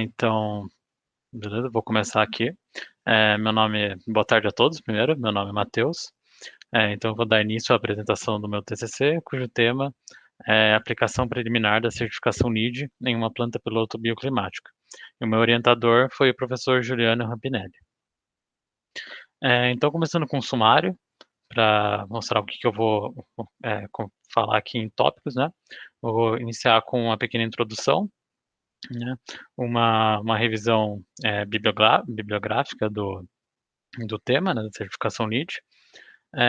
Então, beleza, vou começar aqui. Boa tarde a todos, primeiro, meu nome é Matheus. Então, eu vou dar início à apresentação do meu TCC, cujo tema é Aplicação Preliminar da Certificação NID em uma planta piloto bioclimática. E o meu orientador foi o professor Juliano Rampinelli. Então, começando com o sumário, para mostrar o que eu vou falar aqui em tópicos, né? Eu vou iniciar com uma pequena introdução, né? Uma revisão bibliográfica do tema, né, da certificação LEED,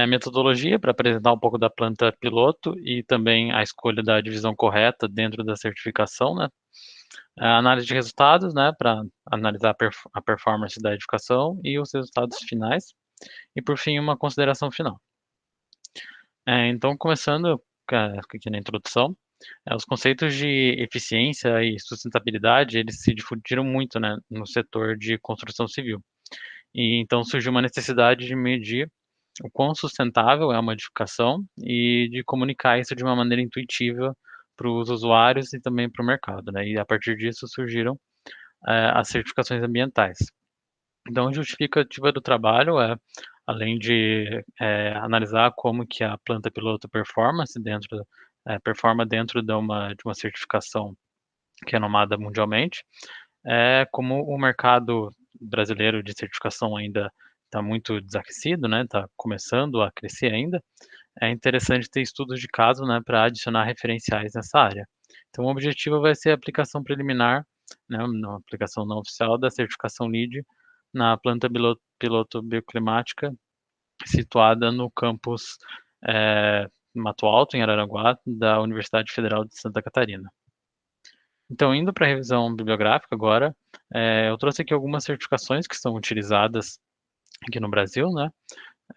metodologia para apresentar um pouco da planta piloto e também a escolha da divisão correta dentro da certificação, né, a análise de resultados, né, para analisar a performance da edificação e os resultados finais, e por fim uma consideração final. Então, começando aqui na introdução, os conceitos de eficiência e sustentabilidade, eles se difundiram muito, né, no setor de construção civil. E então surgiu uma necessidade de medir o quão sustentável é uma edificação e de comunicar isso de uma maneira intuitiva para os usuários e também para o mercado, né? E a partir disso surgiram as certificações ambientais. Então, a justificativa do trabalho é, além de analisar como que a planta piloto performa dentro de uma certificação que é nomada mundialmente, como o mercado brasileiro de certificação ainda está muito desaquecido, né? Está começando a crescer ainda. É interessante ter estudos de caso, né, para adicionar referenciais nessa área. Então, o objetivo vai ser a aplicação preliminar, né, uma aplicação não oficial da certificação LEED na planta piloto bioclimática situada no campus Mato Alto, em Araranguá, da Universidade Federal de Santa Catarina. Então, indo para a revisão bibliográfica agora, eu trouxe aqui algumas certificações que são utilizadas aqui no Brasil, né?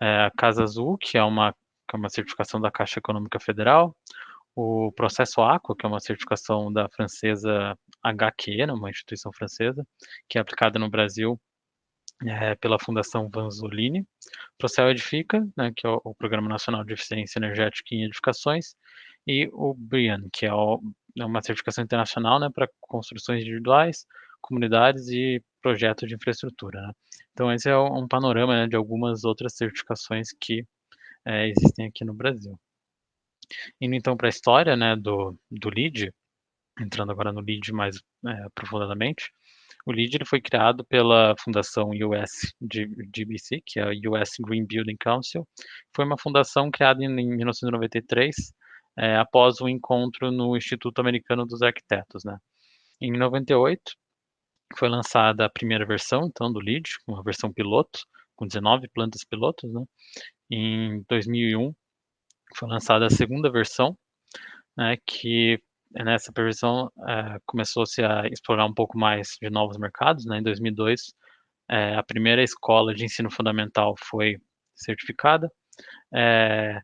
A Casa Azul, que é uma certificação da Caixa Econômica Federal, o Processo Aqua, que é uma certificação da francesa HQ, né, uma instituição francesa, que é aplicada no Brasil pela Fundação Vanzolini. Procel Edifica, né, que é o Programa Nacional de Eficiência Energética em Edificações, e o BRIAN, que é uma certificação internacional, né, para construções individuais, comunidades e projetos de infraestrutura, né. Então esse é um panorama, né, de algumas outras certificações que existem aqui no Brasil. Indo então para a história, né, do LEED, entrando agora no LEED mais aprofundadamente, o LEED ele foi criado pela fundação USGBC, que é a US Green Building Council. Foi uma fundação criada em 1993, após o encontro no Instituto Americano dos Arquitetos, né. Em 98, foi lançada a primeira versão, então, do LEED, uma versão piloto, com 19 plantas pilotos, né. Em 2001, foi lançada a segunda versão, né, que nessa previsão começou-se a explorar um pouco mais de novos mercados, né, em 2002 a primeira escola de ensino fundamental foi certificada, eh,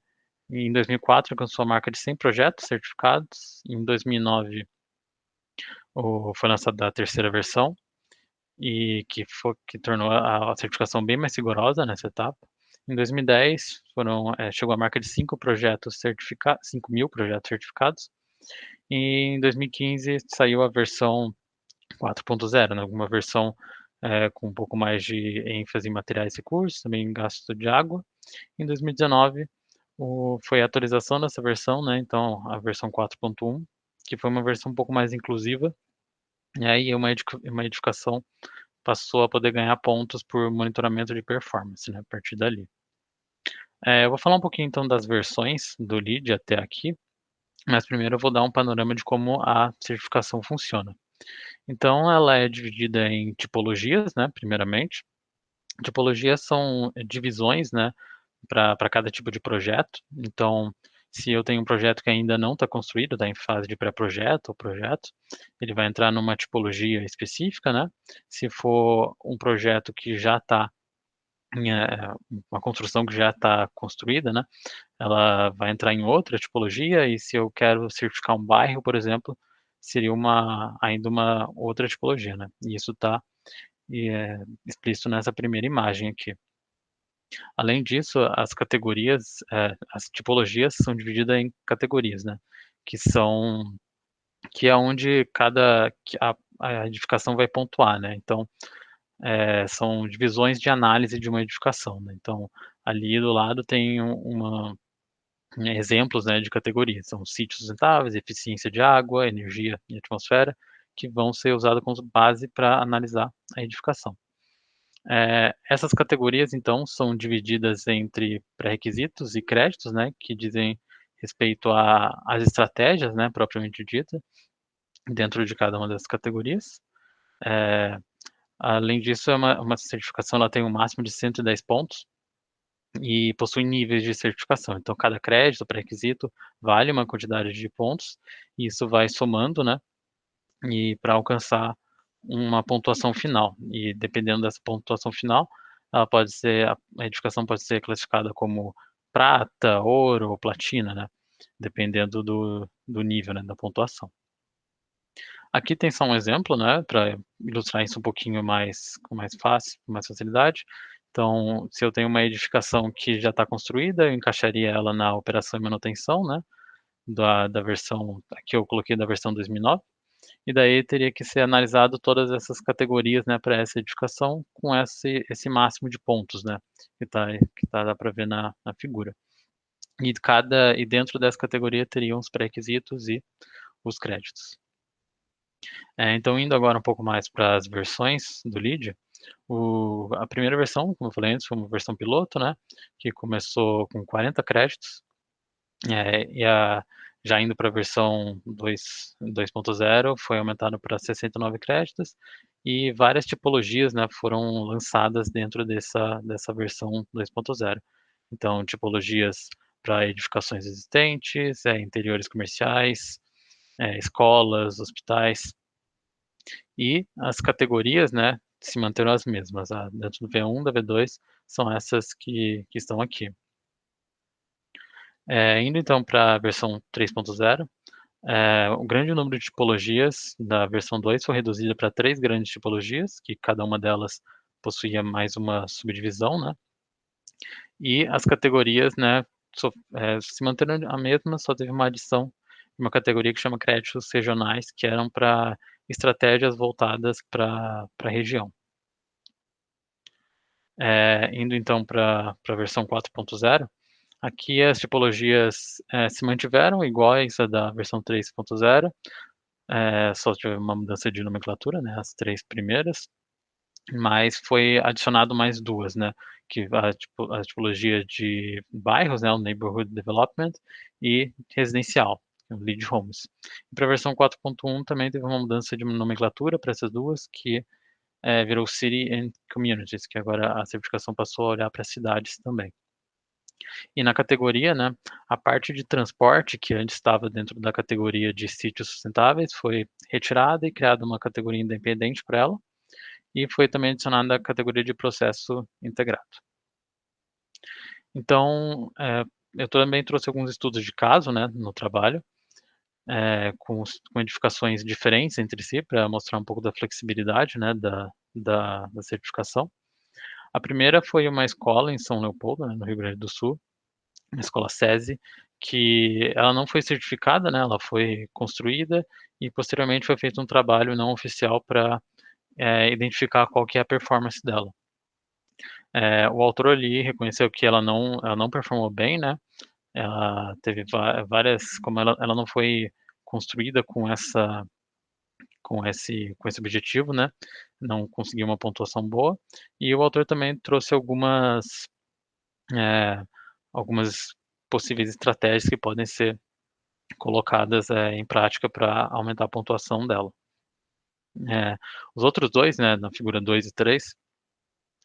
em 2004 alcançou a marca de 100 projetos certificados, em 2009 foi lançada a terceira versão, e que tornou a certificação bem mais rigorosa nessa etapa. Em 2010 chegou a marca de 5.000 projetos certificados, e em 2015 saiu a versão 4.0, né, uma versão com um pouco mais de ênfase em materiais e recursos, também em gasto de água. Em 2019 foi a atualização dessa versão, né, então a versão 4.1, que foi uma versão um pouco mais inclusiva, e aí uma edificação passou a poder ganhar pontos por monitoramento de performance, né, a partir dali. Eu vou falar um pouquinho então das versões do LEED até aqui, mas primeiro eu vou dar um panorama de como a certificação funciona. Então ela é dividida em tipologias, né, primeiramente. Tipologias são divisões, né, para cada tipo de projeto. Então, se eu tenho um projeto que ainda não está construído, está em fase de pré-projeto ou projeto, ele vai entrar numa tipologia específica, né. Se for um projeto que já está uma construção que já está construída, né, ela vai entrar em outra tipologia, e se eu quero certificar um bairro, por exemplo, seria ainda uma outra tipologia, né. E isso está explícito nessa primeira imagem aqui. Além disso, as tipologias são divididas em categorias, né, que são que é onde a edificação vai pontuar, né. Então, são divisões de análise de uma edificação, né. Então, ali do lado tem exemplos, né, de categorias, são sítios sustentáveis, eficiência de água, energia e atmosfera, que vão ser usados como base para analisar a edificação. Essas categorias, então, são divididas entre pré-requisitos e créditos, né, que dizem respeito às estratégias, né, propriamente dita, dentro de cada uma das categorias. Eh, Além disso, é uma certificação, ela tem um máximo de 110 pontos e possui níveis de certificação. Então, cada crédito, pré-requisito, vale uma quantidade de pontos, e isso vai somando, né, e para alcançar uma pontuação final. E dependendo dessa pontuação final, ela pode ser a edificação pode ser classificada como prata, ouro ou platina, né, dependendo do nível, né, da pontuação. Aqui tem só um exemplo, né, para ilustrar isso um pouquinho mais com mais fácil com mais facilidade. Então, se eu tenho uma edificação que já está construída, eu encaixaria ela na operação e manutenção, né, da versão aqui eu coloquei da versão 2009. E daí teria que ser analisado todas essas categorias, né, para essa edificação com esse máximo de pontos, né, que dá para ver na figura. E dentro dessa categoria teriam os pré-requisitos e os créditos. Então indo agora um pouco mais para as versões do LEED, a primeira versão, como eu falei antes, foi uma versão piloto, né, que começou com 40 créditos, e já indo para a versão 2.0 foi aumentado para 69 créditos, e várias tipologias, né, foram lançadas dentro dessa versão 2.0. Então tipologias para edificações existentes, interiores comerciais, escolas, hospitais, e as categorias, né, se manteram as mesmas. Dentro do V1, da V2, são essas que estão aqui. Indo então para a versão 3.0, o grande número de tipologias da versão 2 foi reduzida para 3 grandes tipologias, que cada uma delas possuía mais uma subdivisão, né. E as categorias, né, se manteram a mesma, só teve uma adição de uma categoria que chama créditos regionais, que eram para estratégias voltadas pra região. Indo então para a versão 4.0, aqui as tipologias, se mantiveram iguais à da versão 3.0, só teve uma mudança de nomenclatura, né, as 3 primeiras, mas foi adicionado mais 2, né, que a tipologia de bairros, né, o Neighborhood Development e residencial, o Lead Homes. E para a versão 4.1 também teve uma mudança de nomenclatura para essas 2 que, virou City and Communities, que agora a certificação passou a olhar para cidades também. E na categoria, né, a parte de transporte, que antes estava dentro da categoria de sítios sustentáveis, foi retirada e criada uma categoria independente para ela, e foi também adicionada a categoria de processo integrado. Então, eu também trouxe alguns estudos de caso, né, no trabalho, com edificações diferentes entre si, para mostrar um pouco da flexibilidade, né, da certificação. A primeira foi uma escola em São Leopoldo, né, no Rio Grande do Sul, uma escola SESI, que ela não foi certificada, né, ela foi construída e posteriormente foi feito um trabalho não oficial para, identificar qual que é a performance dela. O autor ali reconheceu que ela não performou bem, né, ela teve várias, como ela não foi construída com esse objetivo, né, não conseguiu uma pontuação boa, e o autor também trouxe eh, algumas possíveis estratégias que podem ser colocadas, em prática para aumentar a pontuação dela. Eh, os outros 2, né, na figura 2 e 3,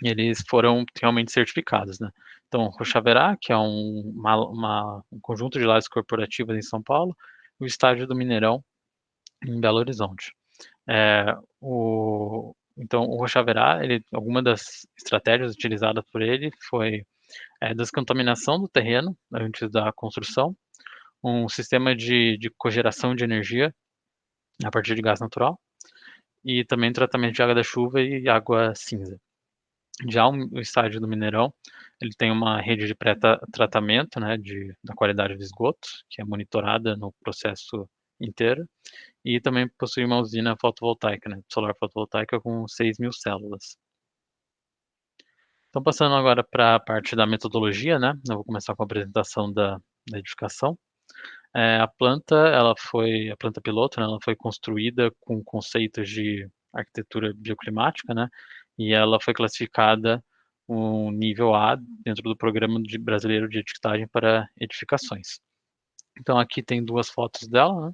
eles foram realmente certificados, né. Então, Rochaverá, que é um conjunto de lajes corporativas em São Paulo, e o Estádio do Mineirão, em Belo Horizonte. O Rochaverá, alguma das estratégias utilizadas por ele foi, descontaminação do terreno antes da construção, um sistema de cogeração de energia a partir de gás natural, e também tratamento de água da chuva e água cinza. Já o estádio do Mineirão, ele tem uma rede de pré-tratamento, né, da qualidade do esgoto, que é monitorada no processo inteiro, e também possui uma usina fotovoltaica, né, solar fotovoltaica com 6.000 células. Então passando agora para a parte da metodologia, né, eu vou começar com a apresentação da edificação. A planta piloto, né, ela foi construída com conceitos de arquitetura bioclimática, né, e ela foi classificada um nível A dentro do Programa Brasileiro de Etiquetagem para Edificações. Então aqui tem 2 fotos dela,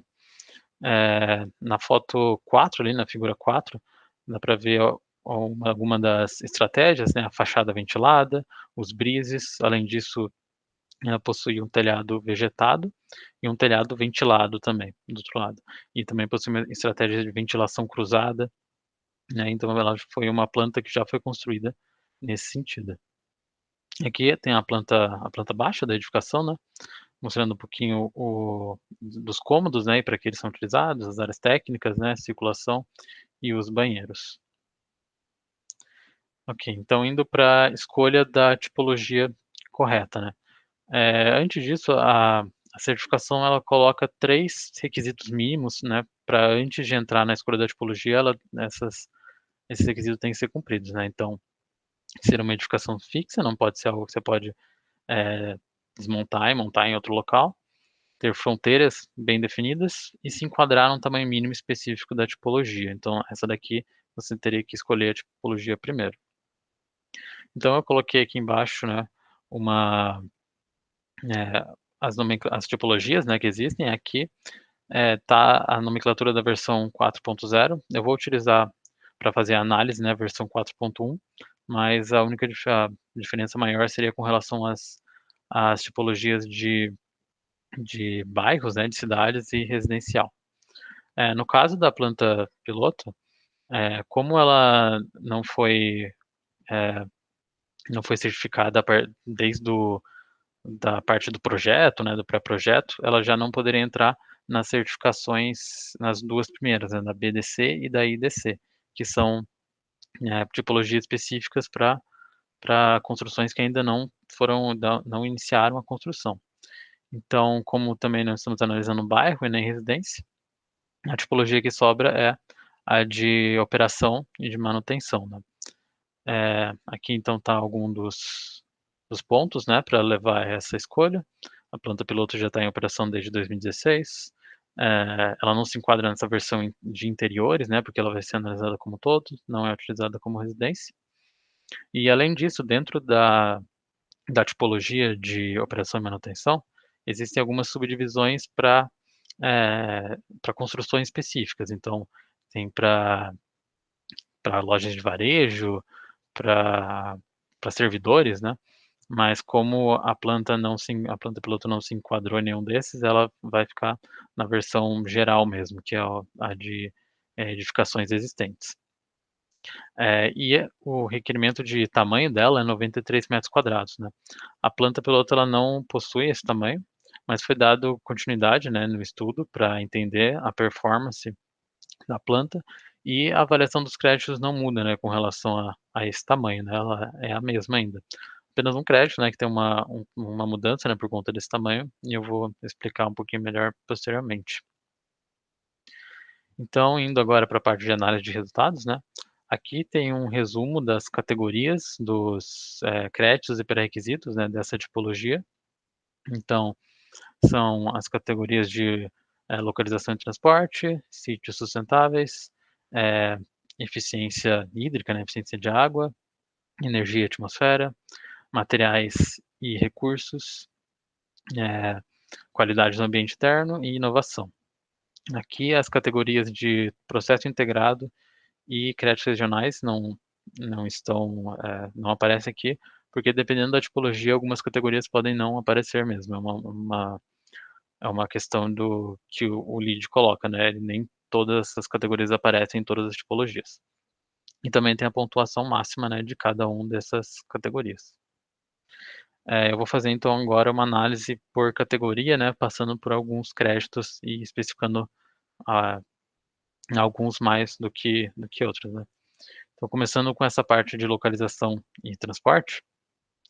né. Na foto 4 ali, na figura 4, dá para ver alguma das estratégias, né, a fachada ventilada, os brises, além disso, ela possui um telhado vegetado e um telhado ventilado também, do outro lado. E também possui uma estratégia de ventilação cruzada, né, então ela foi uma planta que já foi construída nesse sentido. Aqui tem a planta baixa da edificação, né, mostrando um pouquinho dos cômodos, né, e para que eles são utilizados, as áreas técnicas, né, circulação e os banheiros. Ok, então indo para a escolha da tipologia correta, né. Antes disso, a certificação ela coloca 3 requisitos mínimos, né, para antes de entrar na escolha da tipologia, esses requisitos têm que ser cumpridos, né. Então, ser uma edificação fixa, não pode ser algo que você pode, eh, desmontar e montar em outro local, ter fronteiras bem definidas e se enquadrar num tamanho mínimo específico da tipologia. Então essa daqui você teria que escolher a tipologia primeiro. Então eu coloquei aqui embaixo, né, uma, as tipologias, né, que existem aqui, tá a nomenclatura da versão 4.0. Eu vou utilizar para fazer a análise, né, a versão 4.1, mas a única diferença maior seria com relação às tipologias de bairros, né, de cidades e residencial. No caso da planta piloto, como ela eh, não foi certificada desde da parte do projeto, né, do pré-projeto, ela já não poderia entrar nas certificações, nas 2 primeiras, né, da BDC e da IDC, que são, tipologias específicas para construções que ainda não iniciaram a construção. Então, como também não estamos analisando bairro e nem residência, a tipologia que sobra é a de operação e de manutenção, né. Aqui então está algum dos pontos, né, para levar a essa escolha. A planta piloto já está em operação desde 2016. Ela não se enquadra nessa versão de interiores, né, porque ela vai ser analisada como todo, não é utilizada como residência. E além disso, dentro da tipologia de operação e manutenção, existem algumas subdivisões para construções específicas. Então, tem para lojas de varejo, para servidores, né, mas como a planta piloto não se enquadrou em nenhum desses, ela vai ficar na versão geral mesmo, que é a de, edificações existentes. O requerimento de tamanho dela é 93 metros quadrados, né. A planta piloto ela não possui esse tamanho, mas foi dado continuidade, né, no estudo para entender a performance da planta, e a avaliação dos créditos não muda, né, com relação a esse tamanho, né, ela é a mesma ainda. Apenas um crédito, né, que tem uma mudança, né, por conta desse tamanho, e eu vou explicar um pouquinho melhor posteriormente. Então, indo agora para a parte de análise de resultados, né, aqui tem um resumo das categorias dos, créditos e pré-requisitos, né, dessa tipologia. Então, são as categorias de, localização e transporte, sítios sustentáveis, eh, eficiência hídrica, né, eficiência de água, energia e atmosfera, materiais e recursos, eh, qualidade do ambiente interno e inovação. Aqui as categorias de processo integrado e créditos regionais não estão, não aparecem aqui, porque dependendo da tipologia, algumas categorias podem não aparecer mesmo, é uma questão do que o lead coloca, né, nem todas as categorias aparecem em todas as tipologias. E também tem a pontuação máxima, né, de cada dessas categorias. Eu vou fazer então agora uma análise por categoria, né, passando por alguns créditos e especificando, ah, alguns mais do que outros, né. Então começando com essa parte de localização e transporte,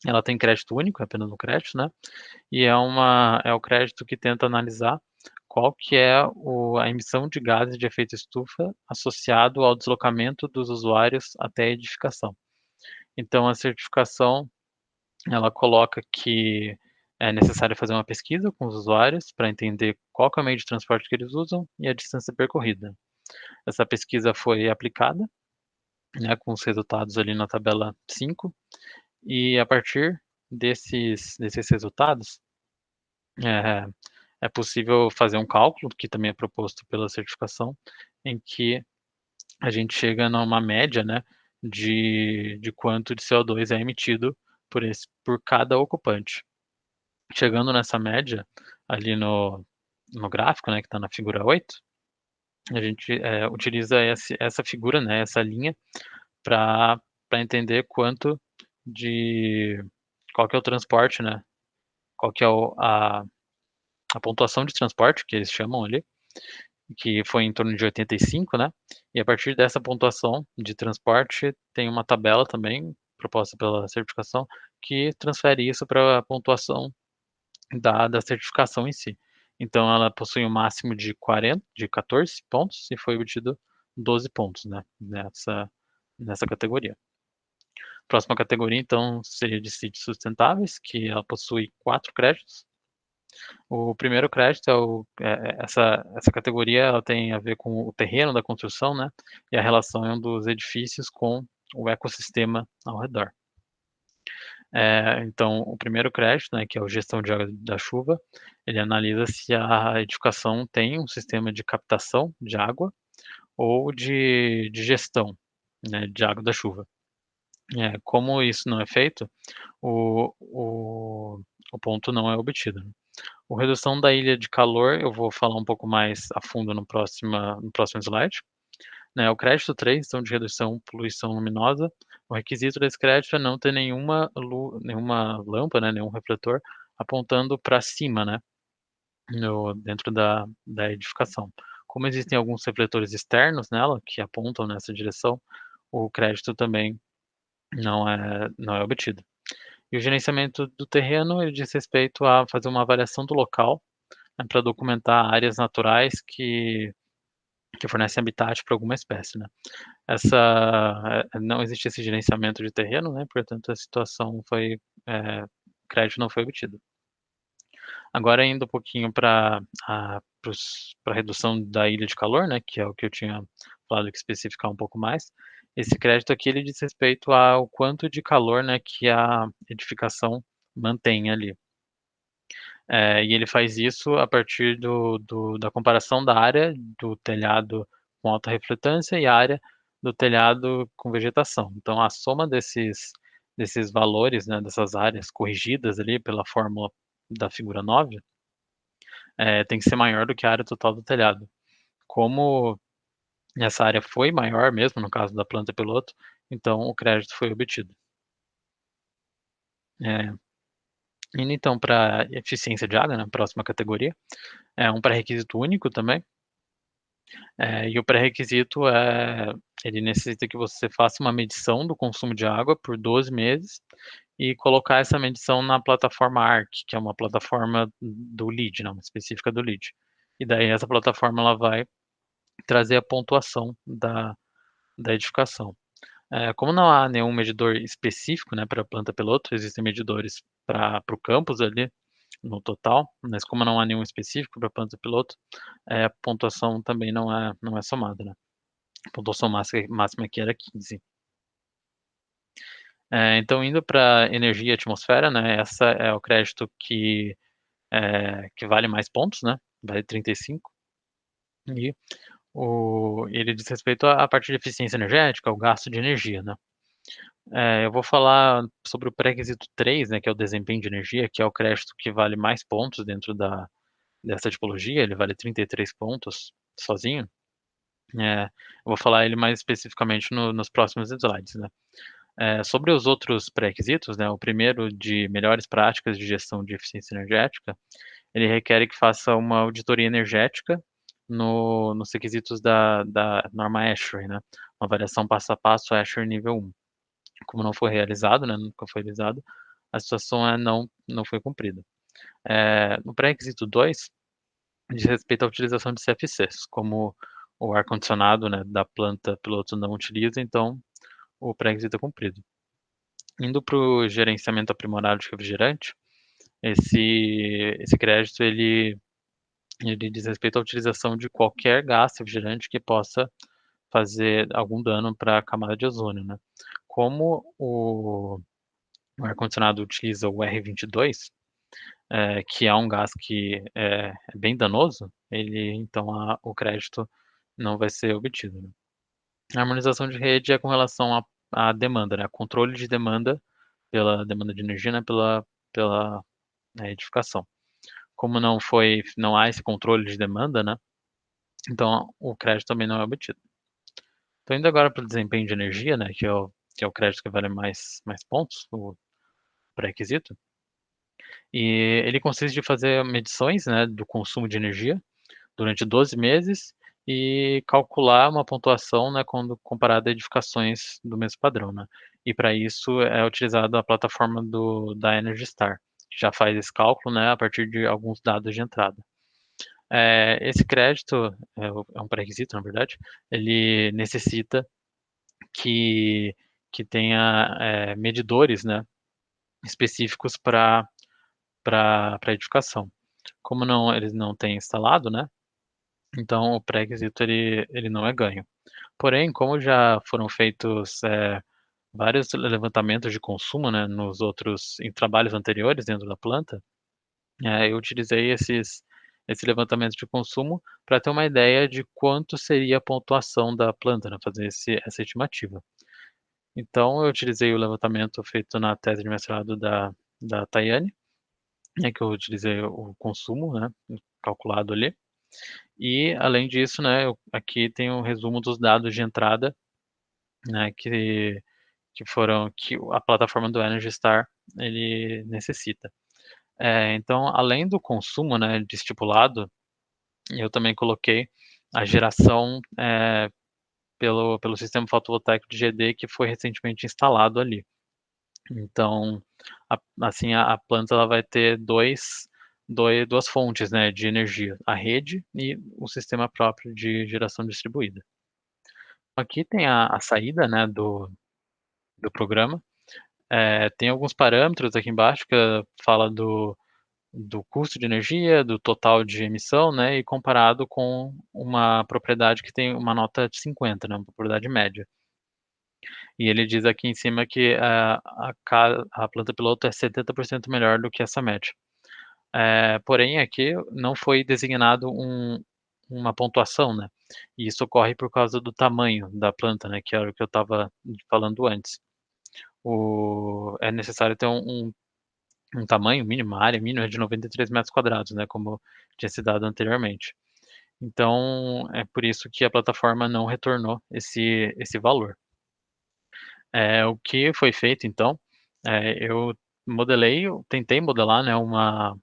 ela tem crédito único, é apenas um crédito, né, e é o crédito que tenta analisar qual que é a emissão de gases de efeito estufa associado ao deslocamento dos usuários até a edificação. Então a certificação, ela coloca que é necessário fazer uma pesquisa com os usuários para entender qual que é o meio de transporte que eles usam e a distância percorrida. Essa pesquisa foi aplicada, né, com os resultados ali na tabela 5, e a partir desses resultados, é é possível fazer um cálculo, que também é proposto pela certificação, em que a gente chega numa média, né, de quanto de CO2 é emitido por cada ocupante. Chegando nessa média, ali no gráfico, né, que está na figura 8, a gente, utiliza essa figura, né, essa linha, para entender de qual que é o transporte, né, qual que é a pontuação de transporte, que eles chamam ali, que foi em torno de 85, né, e a partir dessa pontuação de transporte, tem uma tabela também, proposta pela certificação, que transfere isso para a pontuação da certificação em si. Então ela possui um máximo de 14 pontos e foi obtido 12 pontos, né, nessa categoria. Próxima categoria, então, seria de sítios sustentáveis, que ela possui 4 créditos. O primeiro crédito essa categoria, ela tem a ver com o terreno da construção, né, e a relação dos edifícios com o ecossistema ao redor. Então o primeiro crédito, né, que é o gestão de água da chuva, ele analisa se a edificação tem um sistema de captação de água ou de gestão, né, de água da chuva. Como isso não é feito, o o o ponto não é obtido. O redução da ilha de calor, eu vou falar um pouco mais a fundo no próximo slide, né. O crédito 3, então, de redução poluição luminosa, o requisito desse crédito é não ter nenhuma lâmpada, né, nenhum refletor apontando para cima, né, no dentro da edificação. Como existem alguns refletores externos nela, que apontam nessa direção, o crédito também não é obtido. E o gerenciamento do terreno, ele diz respeito a fazer uma avaliação do local, né, pra documentar áreas naturais que fornecem habitat para alguma espécie, né. Não existe esse gerenciamento de terreno, né, portanto a situação eh, crédito não foi obtido. Agora indo um pouquinho para a redução da ilha de calor, né, que é o que eu tinha falado que especificar um pouco mais. Esse crédito aqui, ele diz respeito ao quanto de calor, né, que a edificação mantém ali. E ele faz isso a partir da comparação da área do telhado com alta refletância e a área do telhado com vegetação. Então a soma desses valores, né, dessas áreas corrigidas ali pela fórmula da figura 9, tem que ser maior do que a área total do telhado. Como essa área foi maior mesmo, no caso da planta piloto, então o crédito foi obtido. Eh, Indo então para eficiência de água, né, próxima categoria, é um pré-requisito único também. E o pré-requisito ele necessita que você faça uma medição do consumo de água por 12 meses e colocar essa medição na plataforma ARC, que é uma plataforma do LEED, não, específica do LEED. E daí essa plataforma, ela vai trazer a pontuação da edificação. Como não há nenhum medidor específico, né, pra planta piloto, existem medidores para o campus ali, no total, mas como não há nenhum específico para planta piloto, a pontuação também não é somada, né. A pontuação máxima aqui era 15. Então indo para energia e atmosfera, né, essa é o crédito que vale mais pontos, né, vale 35, e ele diz respeito à parte de eficiência energética, ao gasto de energia, né. Eu vou falar sobre o pré-requisito 3, né, que é o desempenho de energia, que é o crédito que vale mais pontos dentro dessa tipologia, ele vale 33 pontos sozinho. Eu vou falar ele mais especificamente nos próximos slides, né. Sobre os outros pré-requisitos, né, o primeiro de melhores práticas de gestão de eficiência energética, ele requer que faça uma auditoria energética nos requisitos da norma ASHRAE, né, uma avaliação passo a passo ASHRAE nível 1. Como não foi realizado, né, nunca foi realizado, a situação não foi cumprida. No pré-requisito 2, diz respeito à utilização de CFCs, como o ar-condicionado, né, da planta piloto não utiliza, então o pré-requisito é cumprido. Indo para o gerenciamento aprimorado de refrigerante, esse crédito ele diz respeito à utilização de qualquer gás refrigerante que possa fazer algum dano para a camada de ozônio, né. Como o ar-condicionado utiliza o R22, que é um gás que é bem danoso, ele então o crédito não vai ser obtido, né. A harmonização de rede é com relação à demanda, né, controle de demanda pela demanda de energia, né, pela edificação. Como não há esse controle de demanda, né, então o crédito também não é obtido. Tô indo agora para o desempenho de energia, né, que é o crédito que vale mais pontos, o pré-requisito, e ele consiste de fazer medições, né, do consumo de energia durante 12 meses e calcular uma pontuação, né, quando comparado a edificações do mesmo padrão, né. E para isso é utilizada a plataforma da Energy Star, que já faz esse cálculo, né, a partir de alguns dados de entrada. Esse crédito é um pré-requisito, na verdade, ele necessita que que tenha, medidores, né, específicos para edificação. Como eles não têm instalado, né, então o pré-requisito ele não é ganho. Porém, como já foram feitos, vários levantamentos de consumo, né, em trabalhos anteriores dentro da planta, eu utilizei esse levantamento de consumo para ter uma ideia de quanto seria a pontuação da planta, né, fazer essa estimativa. Então eu utilizei o levantamento feito na tese de mestrado da Tayane, que eu utilizei o consumo, né, calculado ali. E além disso, né, eu aqui tem um resumo dos dados de entrada, né, que a plataforma do Energy Star ele necessita. Então além do consumo, né, de estipulado, eu também coloquei a geração, pelo sistema fotovoltaico de GD que foi recentemente instalado ali. Então, assim, a planta ela vai ter 2 fontes, né, de energia, a rede e o sistema próprio de geração distribuída. Aqui tem a saída, né, do programa, tem alguns parâmetros aqui embaixo que fala do custo de energia, do total de emissão, né, e comparado com uma propriedade que tem uma nota de 50, né, uma propriedade média. E ele diz aqui em cima que a planta piloto é 70% melhor do que essa média. Porém aqui não foi designado uma pontuação, né, e isso ocorre por causa do tamanho da planta, né, que era o que eu estava falando antes. É necessário ter um tamanho mínimo, uma área mínima de 93 metros quadrados, né, como tinha se dado anteriormente. Então, é por isso que a plataforma não retornou esse valor. O que foi feito então, eu tentei modelar, né, uma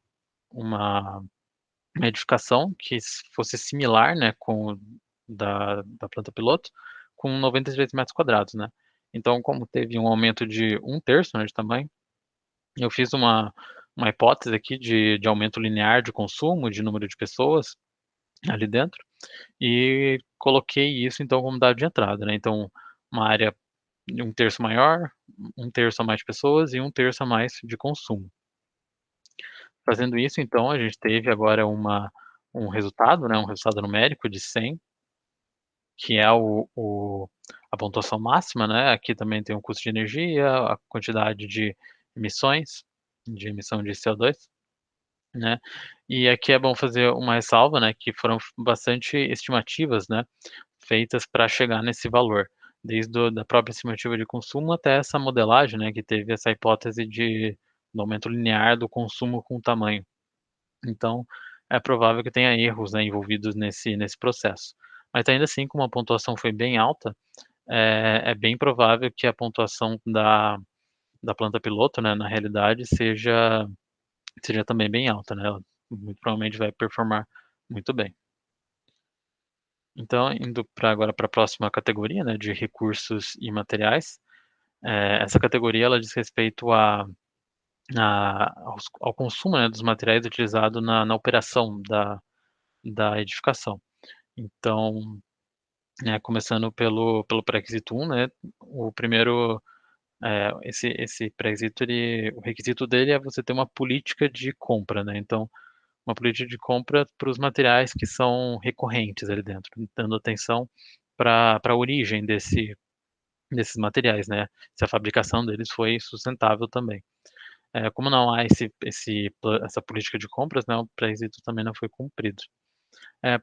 edificação que fosse similar, né, com o da planta piloto, com 93 metros quadrados, né. Então como teve um aumento de 1/3, né, de tamanho, eu fiz uma hipótese aqui de aumento linear de consumo, de número de pessoas ali dentro, e coloquei isso então como dado de entrada, né. Então, uma área 1/3 maior, 1/3 a mais de pessoas e 1/3 a mais de consumo. Fazendo isso, então, a gente teve agora um resultado, né, um resultado numérico de 100, que é a pontuação máxima, né, aqui também tem o custo de energia, a quantidade de emissões, de emissão de CO2, né, e aqui é bom fazer uma ressalva, né, que foram bastante estimativas, né, feitas para chegar nesse valor, desde da própria estimativa de consumo até essa modelagem, né, que teve essa hipótese do aumento linear do consumo com o tamanho. Então, é provável que tenha erros, né, envolvidos nesse processo. Mas ainda assim, como a pontuação foi bem alta, é bem provável que a pontuação da planta piloto, né, na realidade seja também bem alta, né, ela muito provavelmente vai performar muito bem. Então, indo agora para a próxima categoria, né, de recursos e materiais, essa categoria ela diz respeito ao consumo, né, dos materiais utilizados na operação da edificação. Então, começando pelo pré-requisito 1, né, o primeiro, esse pré-requisito o requisito dele é você ter uma política de compra, né, então, uma política de compra para os materiais que são recorrentes ali dentro, dando atenção para a origem desses materiais, né, se a fabricação deles foi sustentável também. Como não há essa política de compras, né, o pré-requisito também não foi cumprido.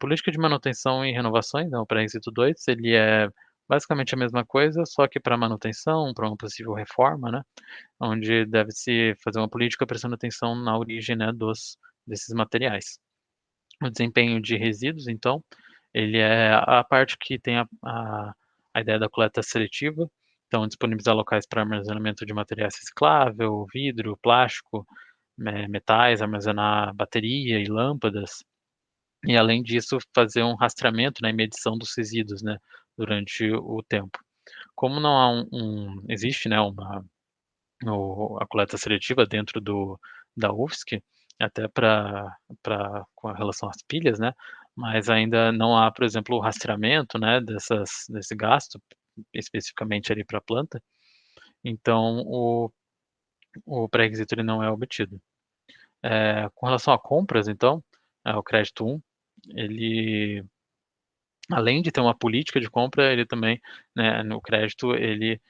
Política de manutenção e renovações, né, o pré-requisito 2, ele é basicamente a mesma coisa, só que para manutenção, para uma possível reforma, né, onde deve-se fazer uma política prestando atenção na origem, né, desses materiais. O desempenho de resíduos, então, ele é a parte que tem a ideia da coleta seletiva, então disponibilizar locais para armazenamento de materiais reciclável, vidro, plástico, metais, armazenar bateria e lâmpadas, e além disso fazer um rastreamento, né, e medição dos resíduos, né, durante o tempo. Como não há existe, né, a coleta seletiva dentro da UFSC, até com relação às pilhas, né, mas ainda não há, por exemplo, o rastreamento, né, desse gasto, especificamente ali para a planta, então o pré-requisito ele não é obtido. Com relação a compras então, o crédito 1, ele, além de ter uma política de compra, ele também, né, no crédito ele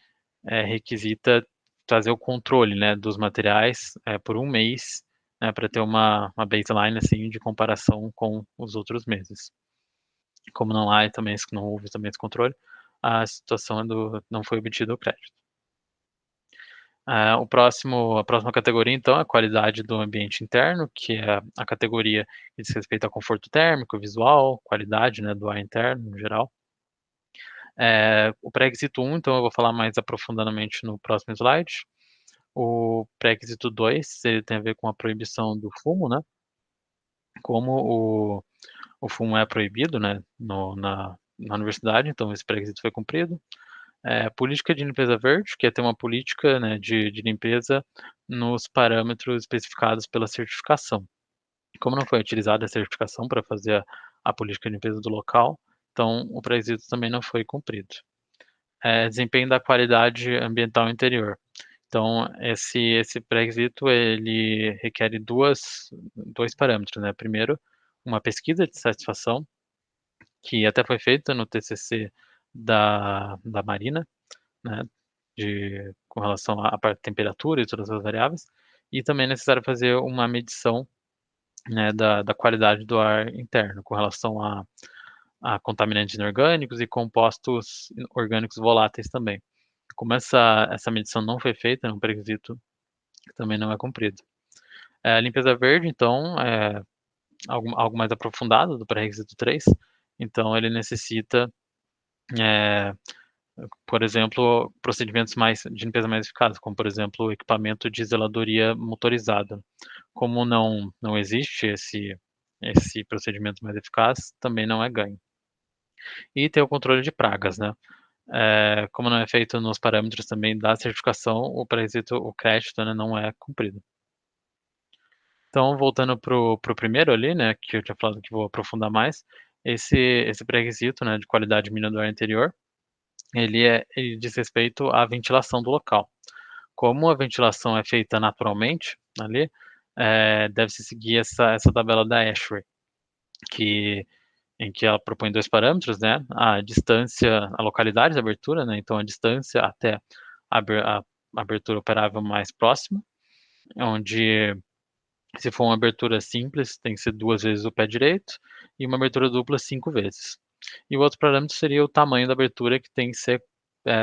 requisita trazer o controle, né, dos materiais, por um mês, né, para ter uma baseline, assim, de comparação com os outros meses. Como não há também não houve também esse controle, a situação não foi obtido o crédito. A próxima categoria, então, é a qualidade do ambiente interno, que é a categoria que diz respeito ao conforto térmico, visual, qualidade, né, do ar interno, no geral. O pré-requisito 1, então eu vou falar mais aprofundadamente no próximo slide. O pré-requisito 2, ele tem a ver com a proibição do fumo, né, como o fumo é proibido, né, na universidade, então esse pré-requisito foi cumprido. Política de limpeza verde, que é ter uma política, né, de limpeza nos parâmetros especificados pela certificação. Como não foi utilizada a certificação para fazer a política de limpeza do local, então o pré-requisito também não foi cumprido. Desempenho da qualidade ambiental interior. Então esse pré-requisito ele requer 2 parâmetros, né. Primeiro, uma pesquisa de satisfação, que até foi feita no TCC da Marina, né, com relação à parte de temperatura e todas as variáveis, e também é necessário fazer uma medição, né, da qualidade do ar interno, com relação a contaminantes inorgânicos e compostos orgânicos voláteis também. Como essa medição não foi feita, é um pré-requisito que também não é cumprido. A limpeza verde, então, é algo mais aprofundado do pré-requisito 3, então ele necessita, eh, por exemplo, procedimentos de limpeza mais eficazes, como, por exemplo, o equipamento de zeladoria motorizada. Como não existe esse procedimento mais eficaz, também não é ganho. E ter o controle de pragas, né. Como não é feito nos parâmetros também da certificação, o crédito, né, não é cumprido. Então, voltando pro primeiro ali, né, que eu tinha falado que vou aprofundar mais, esse pré-requisito, né, de qualidade mínima do ar interior, ele diz respeito à ventilação do local. Como a ventilação é feita naturalmente ali, deve-se seguir essa tabela da ASHRAE, que em que ela propõe 2 parâmetros, né, a localidade da abertura, né, então a distância até a abertura operável mais próxima, onde se for uma abertura simples, tem que ser 2 vezes o pé direito, e uma abertura dupla 5 vezes. E o outro parâmetro seria o tamanho da abertura, que tem que ser,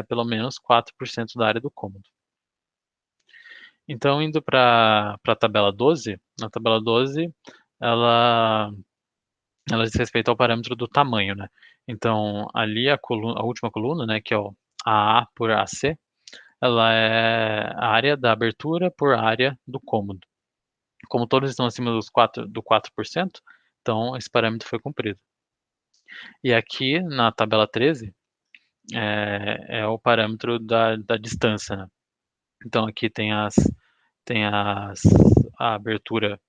pelo menos 4% da área do cômodo. Então indo para a tabela 12, na tabela 12 ela ela diz respeito ao parâmetro do tamanho, né. Então ali a última coluna, né, que é o AA por AC, ela é a área da abertura por área do cômodo. Como todos estão acima do 4%, então esse parâmetro foi cumprido. E aqui na tabela 13, é o parâmetro da distância, né. Então aqui tem a abertura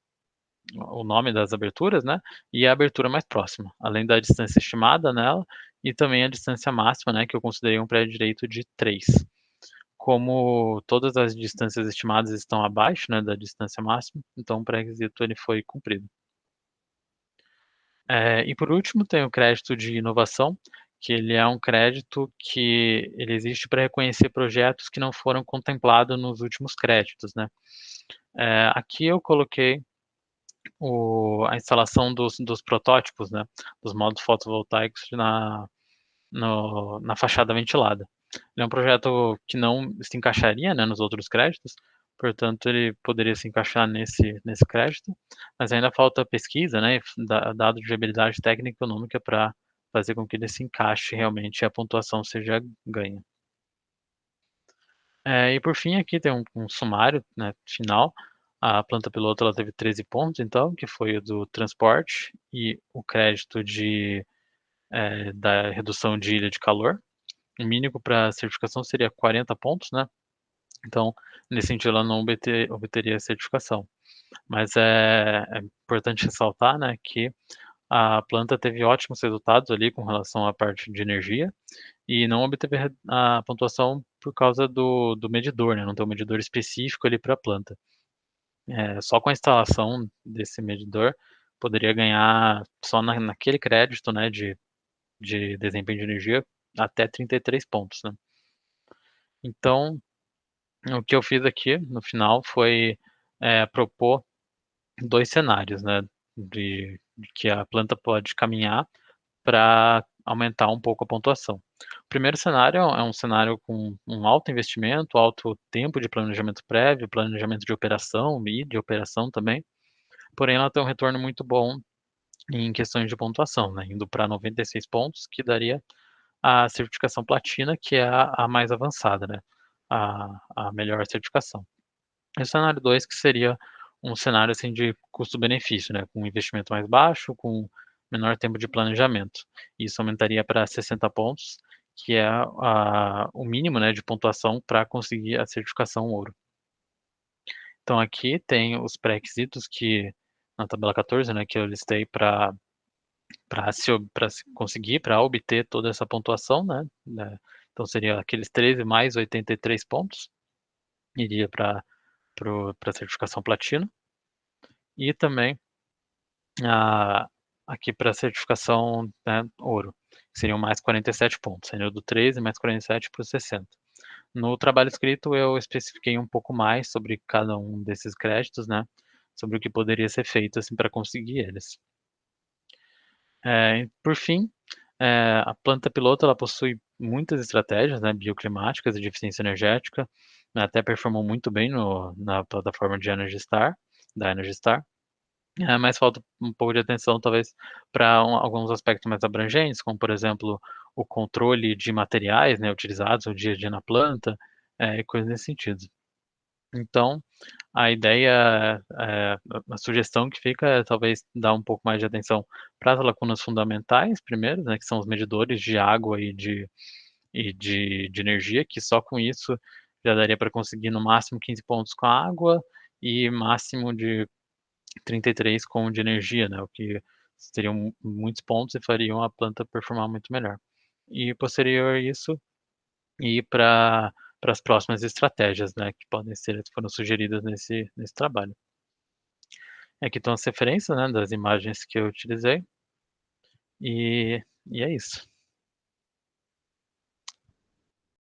o nome das aberturas, né, e a abertura mais próxima, além da distância estimada nela e também a distância máxima, né, que eu considerei um prédio direito de 3. Como todas as distâncias estimadas estão abaixo, né, da distância máxima, então o pré-requisito ele foi cumprido. E por último tem o crédito de inovação, que ele é um crédito que ele existe para reconhecer projetos que não foram contemplados nos últimos créditos, né. Aqui eu coloquei a instalação dos protótipos, né, dos módulos fotovoltaicos na fachada ventilada. Ele é um projeto que não se encaixaria, né, nos outros créditos, portanto ele poderia se encaixar nesse crédito, mas ainda falta pesquisa, né, e dado de viabilidade técnica e econômica para fazer com que ele se encaixe realmente e a pontuação seja ganha. E por fim aqui tem um sumário, né, final. A planta piloto ela teve 13 pontos então, que foi o do transporte e o crédito da redução de ilha de calor. O mínimo para certificação seria 40 pontos, né, então nesse sentido ela não obteria a certificação. Mas é importante ressaltar, né, que a planta teve ótimos resultados ali com relação à parte de energia, e não obteve a pontuação por causa do medidor, né, não tem um medidor específico ali para a planta. Só com a instalação desse medidor, poderia ganhar só naquele crédito, né, de desempenho de energia, até 33 pontos, né. Então, o que eu fiz aqui no final foi, propor 2 cenários, né, de que a planta pode caminhar para aumentar um pouco a pontuação. O primeiro cenário é um cenário com um alto investimento, alto tempo de planejamento prévio, planejamento de operação e de operação também, porém ela tem um retorno muito bom em questões de pontuação, né, indo para 96 pontos, que daria a certificação platina, que é a mais avançada, né, a melhor certificação. E o cenário 2 que seria um cenário, assim, de custo-benefício, né, com um investimento mais baixo, com menor tempo de planejamento. Isso aumentaria para 60 pontos, que é o mínimo, né, de pontuação para conseguir a certificação ouro. Então aqui tem os pré-requisitos que na tabela 14, né, que eu listei para se conseguir, para obter toda essa pontuação, né, então seria aqueles 13 mais 83 pontos, iria para a certificação platina. E também a aqui para a certificação, né, ouro, que seriam mais 47 pontos, saindo do 13 mais 47 para o 60. No trabalho escrito eu especifiquei um pouco mais sobre cada um desses créditos, né, sobre o que poderia ser feito, assim, para conseguir eles. E por fim, a planta piloto ela possui muitas estratégias, né, bioclimáticas e de eficiência energética, né, até performou muito bem na plataforma de Energy Star, da Energy Star. Mas falta um pouco de atenção talvez para alguns aspectos mais abrangentes, como por exemplo, o controle de materiais, né, utilizados no dia a dia na planta, e coisas nesse sentido. Então, a ideia, a sugestão que fica é talvez dar um pouco mais de atenção para as lacunas fundamentais primeiro, né, que são os medidores de água e de energia, que só com isso já daria para conseguir no máximo 15 pontos com a água e máximo de 33 com de energia, né, o que seriam muitos pontos e fariam a planta performar muito melhor. E posterior a isso, ir para as próximas estratégias, né, que podem ser foram sugeridas nesse trabalho. Aqui estão as referências, né, das imagens que eu utilizei, e é isso.